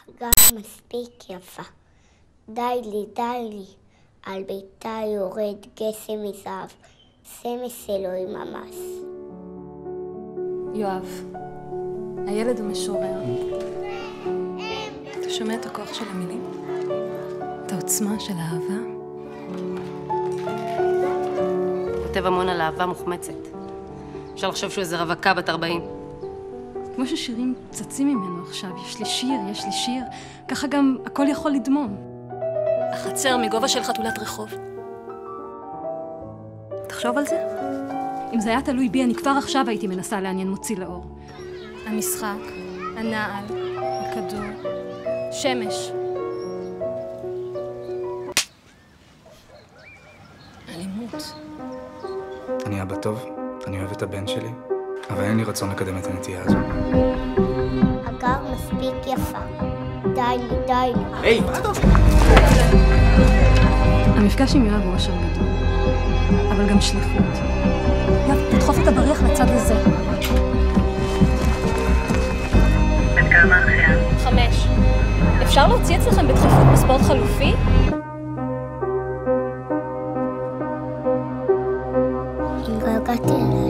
הגר מספיק יפה. די לי, על ביתה יורד גשם מזהב, סמס אלוהים ממש. יואב, הילד הוא משורר. אתה שומע את הכוח של המילים? את העוצמה של האהבה? כותב המון על אהבה מוחמצת. אפשר לחשוב שהוא איזה רווקה בת 40. כמו ששירים צצים ממנו עכשיו, יש לי שיר, ככה גם הכל יכול לדמום. החצר מגובה של חתולת רחוב. תחשוב על זה. אם זה היה תלוי בי, אני כבר עכשיו הייתי מנסה לעניין מוציא לאור. המשחק, הנעל, הכדור, שמש. אלימות. אני אבא טוב, אני אוהב את הבן שלי, אבל אין לי רצון לקדם את הנטייה הזו. הגר מספיק יפה. די לי. היי, מה אתה עושה? המפגש עם יואב הוא אושר גדול, אבל גם שליחות. יואב, תדחוף את הבריח לצד הזה. בת כמה אחיה? 5. אפשר להוציא אצלכם בדחיפות בספורט חלופי? התגעגעתי אליה.